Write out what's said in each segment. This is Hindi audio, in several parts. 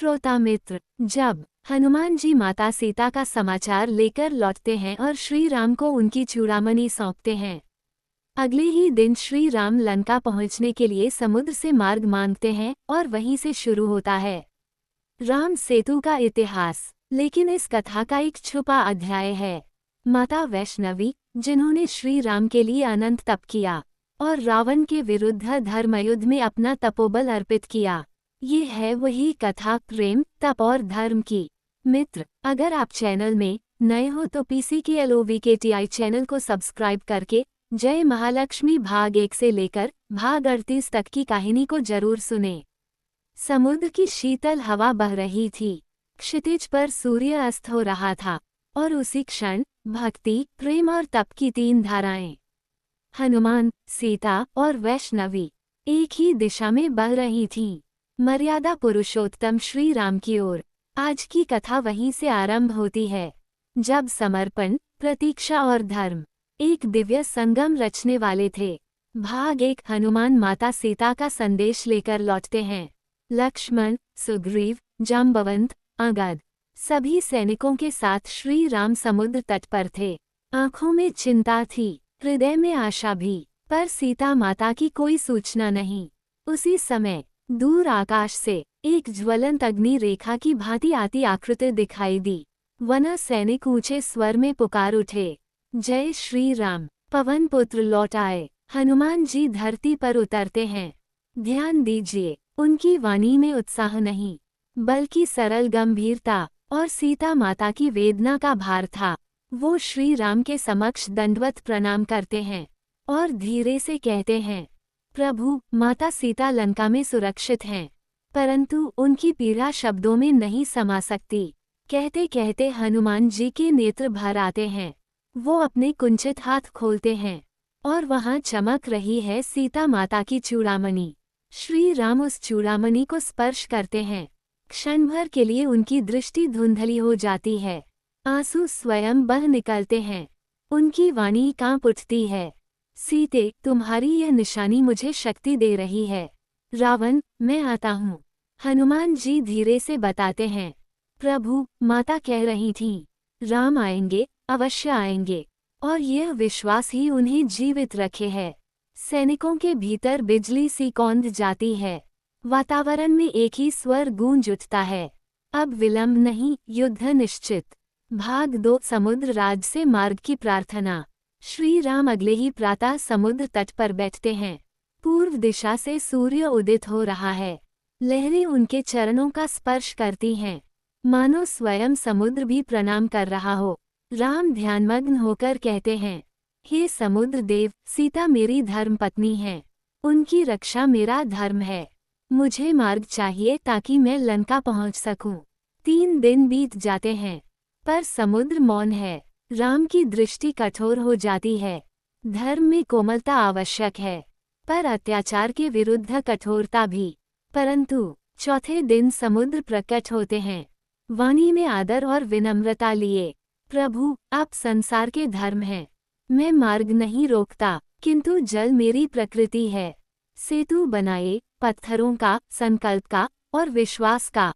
श्रोता मित्र, जब हनुमान जी माता सीता का समाचार लेकर लौटते हैं और श्री राम को उनकी चूड़ामणि सौंपते हैं, अगले ही दिन श्री राम लंका पहुंचने के लिए समुद्र से मार्ग मांगते हैं और वहीं से शुरू होता है राम सेतु का इतिहास। लेकिन इस कथा का एक छुपा अध्याय है। माता वैष्णवी, जिन्होंने श्री राम के लिए अनंत तप किया और रावण के विरुद्ध धर्मयुद्ध में अपना तपोबल अर्पित किया, ये है वही कथा प्रेम, तप और धर्म की। मित्र, अगर आप चैनल में नए हो तो PCKLOVKTI चैनल को सब्सक्राइब करके जय महालक्ष्मी भाग 1 से लेकर भाग 38 तक की कहानी को जरूर सुने। समुद्र की शीतल हवा बह रही थी, क्षितिज पर सूर्य अस्त हो रहा था और उसी क्षण भक्ति, प्रेम और तप की 3 धाराएं, हनुमान, सीता और वैष्णवी, एक ही दिशा में बह रही थीं, मर्यादा पुरुषोत्तम श्री राम की ओर। आज की कथा वहीं से आरंभ होती है, जब समर्पण, प्रतीक्षा और धर्म एक दिव्य संगम रचने वाले थे। भाग 1। हनुमान माता सीता का संदेश लेकर लौटते हैं। लक्ष्मण, सुग्रीव, जाम्बवंत, अंगद, सभी सैनिकों के साथ श्री राम समुद्र तट पर थे। आंखों में चिंता थी, हृदय में आशा भी, पर सीता माता की कोई सूचना नहीं। उसी समय दूर आकाश से एक ज्वलंत अग्नि रेखा की भांति आती आकृति दिखाई दी। वना सैनिक ऊंचे स्वर में पुकार उठे, जय श्री राम, पवन पुत्र लौट आए। हनुमान जी धरती पर उतरते हैं। ध्यान दीजिए, उनकी वाणी में उत्साह नहीं, बल्कि सरल गंभीरता और सीता माता की वेदना का भार था। वो श्री राम के समक्ष दंडवत प्रणाम करते हैं और धीरे से कहते हैं, प्रभु, माता सीता लंका में सुरक्षित हैं, परंतु उनकी पीड़ा शब्दों में नहीं समा सकती। कहते कहते हनुमान जी के नेत्र भर आते हैं। वो अपने कुंचित हाथ खोलते हैं और वहां चमक रही है सीता माता की चूड़ामणि। श्री राम उस चूड़ामणि को स्पर्श करते हैं। क्षण भर के लिए उनकी दृष्टि धुंधली हो जाती है, आंसू स्वयं बह निकलते हैं। उनकी वाणी कांप उठती है, सीते, तुम्हारी यह निशानी मुझे शक्ति दे रही है। रावण, मैं आता हूँ। हनुमान जी धीरे से बताते हैं, प्रभु, माता कह रही थीं, राम आएंगे, अवश्य आएंगे, और यह विश्वास ही उन्हें जीवित रखे है। सैनिकों के भीतर बिजली सी कौंध जाती है। वातावरण में एक ही स्वर गूंज उठता है, अब विलंब नहीं, युद्ध निश्चित। भाग 2। समुद्र राज से मार्ग की प्रार्थना। श्री राम अगले ही प्रातः समुद्र तट पर बैठते हैं। पूर्व दिशा से सूर्य उदित हो रहा है। लहरें उनके चरणों का स्पर्श करती हैं, मानो स्वयं समुद्र भी प्रणाम कर रहा हो। राम ध्यानमग्न होकर कहते हैं, हे समुद्र देव, सीता मेरी धर्मपत्नी है, उनकी रक्षा मेरा धर्म है। मुझे मार्ग चाहिए ताकि मैं लंका पहुंच सकूं। 3 दिन बीत जाते हैं, पर समुद्र मौन है। राम की दृष्टि कठोर हो जाती है। धर्म में कोमलता आवश्यक है, पर अत्याचार के विरुद्ध कठोरता भी। परंतु चौथे दिन समुद्र प्रकट होते हैं, वाणी में आदर और विनम्रता लिए। प्रभु, आप संसार के धर्म हैं। मैं मार्ग नहीं रोकता, किंतु जल मेरी प्रकृति है। सेतु बनाए, पत्थरों का, संकल्प का और विश्वास का,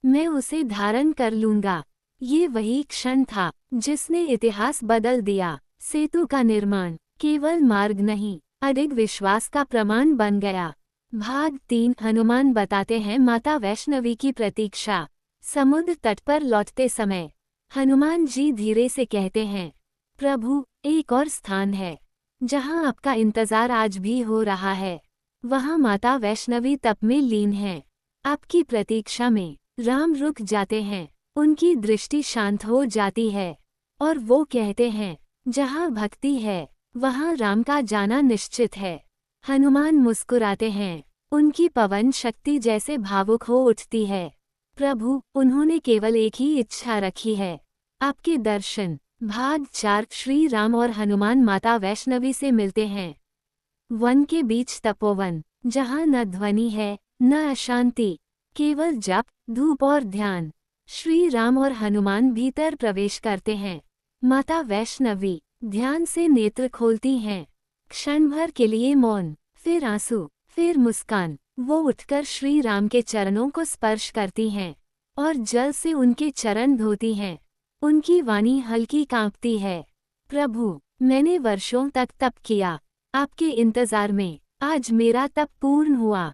मैं उसे धारण कर लूंगा। ये वही क्षण था जिसने इतिहास बदल दिया। सेतु का निर्माण केवल मार्ग नहीं, अडिग विश्वास का प्रमाण बन गया। भाग 3। हनुमान बताते हैं माता वैष्णवी की प्रतीक्षा। समुद्र तट पर लौटते समय हनुमान जी धीरे से कहते हैं, प्रभु, एक और स्थान है जहां आपका इंतजार आज भी हो रहा है। वहां माता वैष्णवी तप में लीन हैं। आपकी प्रतीक्षा में राम रुक जाते हैं। उनकी दृष्टि शांत हो जाती है और वो कहते हैं, जहां भक्ति है वहां राम का जाना निश्चित है। हनुमान मुस्कुराते हैं, उनकी पवन शक्ति जैसे भावुक हो उठती है। प्रभु, उन्होंने केवल एक ही इच्छा रखी है, आपके दर्शन। भाग 4। श्री राम और हनुमान माता वैष्णवी से मिलते हैं। वन के बीच तपोवन, जहां न ध्वनि है न अशांति, केवल जप, धूप और ध्यान। श्री राम और हनुमान भीतर प्रवेश करते हैं। माता वैष्णवी ध्यान से नेत्र खोलती हैं। क्षण भर के लिए मौन, फिर आंसू, फिर मुस्कान। वो उठकर श्री राम के चरणों को स्पर्श करती हैं और जल से उनके चरण धोती हैं। उनकी वाणी हल्की कांपती है, प्रभु, मैंने वर्षों तक तप किया, आपके इंतजार में आज मेरा तप पूर्ण हुआ,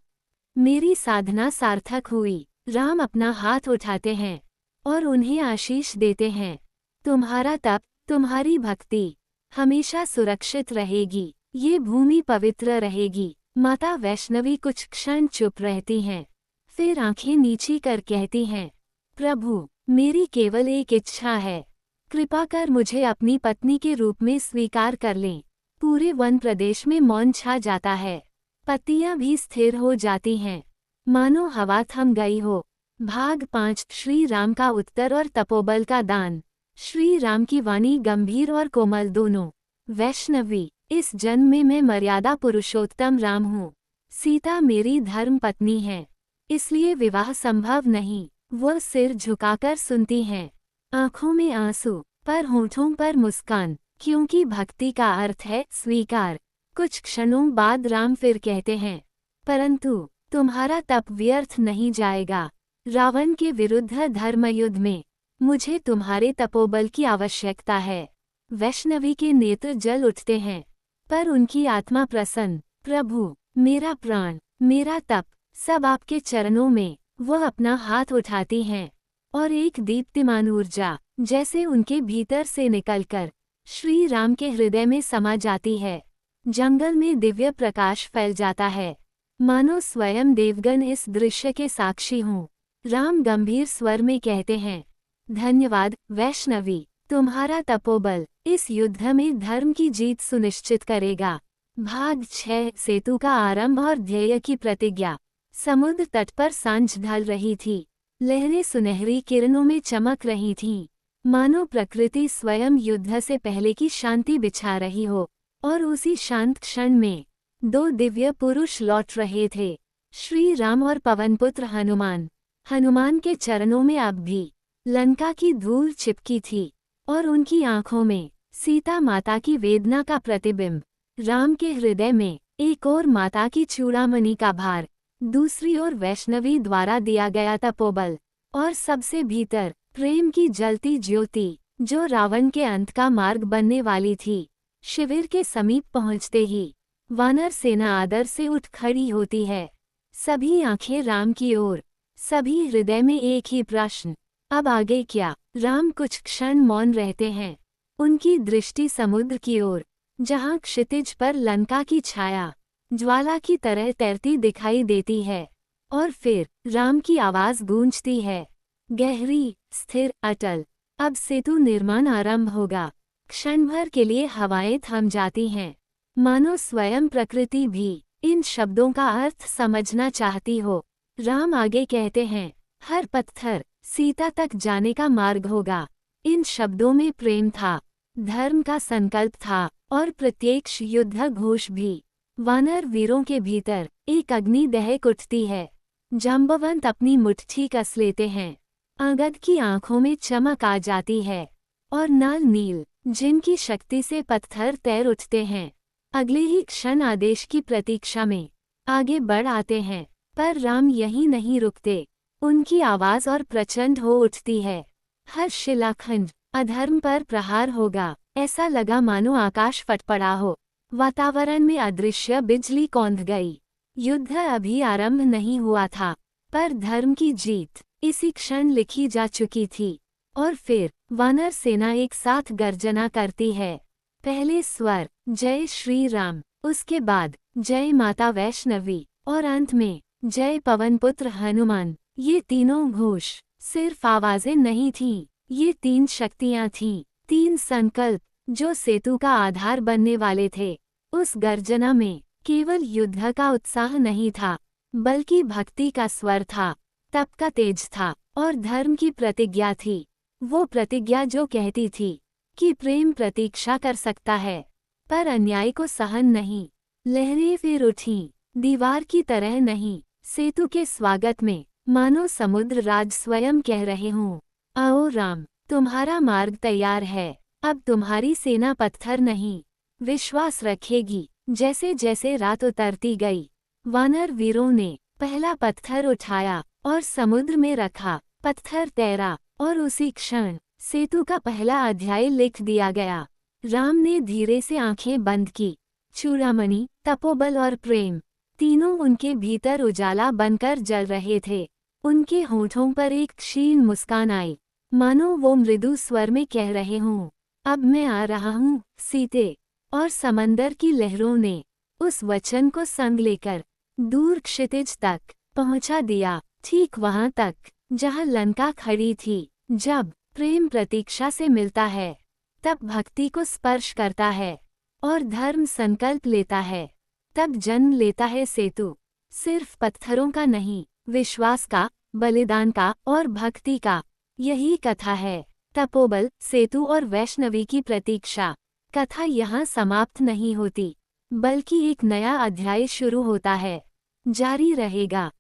मेरी साधना सार्थक हुई। राम अपना हाथ उठाते हैं और उन्हें आशीष देते हैं। तुम्हारा तप, तुम्हारी भक्ति हमेशा सुरक्षित रहेगी, ये भूमि पवित्र रहेगी। माता वैष्णवी कुछ क्षण चुप रहती हैं, फिर आंखें नीची कर कहती हैं, प्रभु, मेरी केवल एक इच्छा है, कृपा कर मुझे अपनी पत्नी के रूप में स्वीकार कर लें। पूरे वन प्रदेश में मौन छा जाता है, पत्तियां भी स्थिर हो जाती हैं, मानो हवा थम गई हो। भाग 5 श्री राम का उत्तर और तपोबल का दान। श्री राम की वाणी गंभीर और कोमल दोनों। वैष्णवी, इस जन्म में मैं मर्यादा पुरुषोत्तम राम हूँ, सीता मेरी धर्म पत्नी है, इसलिए विवाह संभव नहीं। वह सिर झुकाकर सुनती हैं, आंखों में आंसू पर होठों पर मुस्कान, क्योंकि भक्ति का अर्थ है स्वीकार। कुछ क्षणों बाद राम फिर कहते हैं, परंतु तुम्हारा तप व्यर्थ नहीं जाएगा। रावण के विरुद्ध धर्मयुद्ध में मुझे तुम्हारे तपोबल की आवश्यकता है। वैष्णवी के नेत्र जल उठते हैं, पर उनकी आत्मा प्रसन्न। प्रभु, मेरा प्राण, मेरा तप सब आपके चरणों में। वह अपना हाथ उठाती हैं और एक दीप्तिमान ऊर्जा जैसे उनके भीतर से निकलकर श्री राम के हृदय में समा जाती है। जंगल में दिव्य प्रकाश फैल जाता है, मानो स्वयं देवगण इस दृश्य के साक्षी हों। राम गंभीर स्वर में कहते हैं, धन्यवाद वैष्णवी, तुम्हारा तपोबल इस युद्ध में धर्म की जीत सुनिश्चित करेगा। भाग 6 सेतु का आरंभ और ध्येय की प्रतिज्ञा। समुद्र तट पर सांझ ढल रही थी, लहरें सुनहरी किरणों में चमक रही थीं, मानो प्रकृति स्वयं युद्ध से पहले की शांति बिछा रही हो। और उसी शांत क्षण में 2 दिव्य पुरुष लौट रहे थे, श्री राम और पवनपुत्र हनुमान। हनुमान के चरणों में अब भी लंका की धूल चिपकी थी और उनकी आंखों में सीता माता की वेदना का प्रतिबिंब। राम के हृदय में एक और माता की चूड़ामणि का भार, दूसरी ओर वैष्णवी द्वारा दिया गया तपोबल, और सबसे भीतर प्रेम की जलती ज्योति जो रावण के अंत का मार्ग बनने वाली थी। शिविर के समीप पहुंचते ही वानर सेना आदर से उठ खड़ी होती है, सभी आंखें राम की ओर, सभी हृदय में एक ही प्रश्न, अब आगे क्या। राम कुछ क्षण मौन रहते हैं, उनकी दृष्टि समुद्र की ओर, जहां क्षितिज पर लंका की छाया ज्वाला की तरह तैरती दिखाई देती है। और फिर राम की आवाज गूंजती है, गहरी, स्थिर, अटल, अब सेतु निर्माण आरंभ होगा। क्षण भर के लिए हवाएं थम जाती हैं, मानो स्वयं प्रकृति भी इन शब्दों का अर्थ समझना चाहती हो। राम आगे कहते हैं, हर पत्थर सीता तक जाने का मार्ग होगा। इन शब्दों में प्रेम था, धर्म का संकल्प था, और प्रत्येक युद्ध घोष भी। वानर वीरों के भीतर एक अग्नि दहक उठती है। जांबवंत अपनी मुट्ठी कस लेते हैं, अंगद की आंखों में चमक आ जाती है, और नल नील, जिनकी शक्ति से पत्थर तैर उठते हैं, अगले ही क्षण आदेश की प्रतीक्षा में आगे बढ़ आते हैं। पर राम यहीं नहीं रुकते, उनकी आवाज और प्रचंड हो उठती है, हर शिलाखंड अधर्म पर प्रहार होगा। ऐसा लगा मानो आकाश फट पड़ा हो, वातावरण में अदृश्य बिजली कौंध गई। युद्ध अभी आरंभ नहीं हुआ था, पर धर्म की जीत इसी क्षण लिखी जा चुकी थी। और फिर वानर सेना एक साथ गर्जना करती है। पहले स्वर जय श्री राम, उसके बाद जय माता वैष्णवी, और अंत में जय पवनपुत्र हनुमान। ये तीनों घोष सिर्फ आवाजें नहीं थीं, ये 3 शक्तियां थीं, 3 संकल्प जो सेतु का आधार बनने वाले थे। उस गर्जना में केवल युद्ध का उत्साह नहीं था, बल्कि भक्ति का स्वर था, तप का तेज था, और धर्म की प्रतिज्ञा थी। वो प्रतिज्ञा जो कहती थी कि प्रेम प्रतीक्षा कर सकता है, पर अन्याय को सहन नहीं। लहरें फिर उठीं, दीवार की तरह नहीं, सेतु के स्वागत में, मानो समुद्र राज स्वयं कह रहे हों, आओ राम, तुम्हारा मार्ग तैयार है। अब तुम्हारी सेना पत्थर नहीं, विश्वास रखेगी। जैसे जैसे रात उतरती गई, वानर वीरों ने पहला पत्थर उठाया और समुद्र में रखा। पत्थर तैरा और उसी क्षण सेतु का पहला अध्याय लिख दिया गया। राम ने धीरे से आंखें बंद की। चूड़ामणि, तपोबल और प्रेम तीनों उनके भीतर उजाला बनकर जल रहे थे। उनके होठों पर एक क्षीण मुस्कान आई, मानो वो मृदु स्वर में कह रहे हों, अब मैं आ रहा हूँ सीते। और समंदर की लहरों ने उस वचन को संग लेकर दूर क्षितिज तक पहुंचा दिया, ठीक वहां तक जहां लंका खड़ी थी। जब प्रेम प्रतीक्षा से मिलता है, तब भक्ति को स्पर्श करता है और धर्म संकल्प लेता है, तब जन्म लेता है सेतु। सिर्फ पत्थरों का नहीं, विश्वास का, बलिदान का और भक्ति का। यही कथा है। तपोबल, सेतु और वैष्णवी की प्रतीक्षा। कथा यहाँ समाप्त नहीं होती, बल्कि एक नया अध्याय शुरू होता है। जारी रहेगा।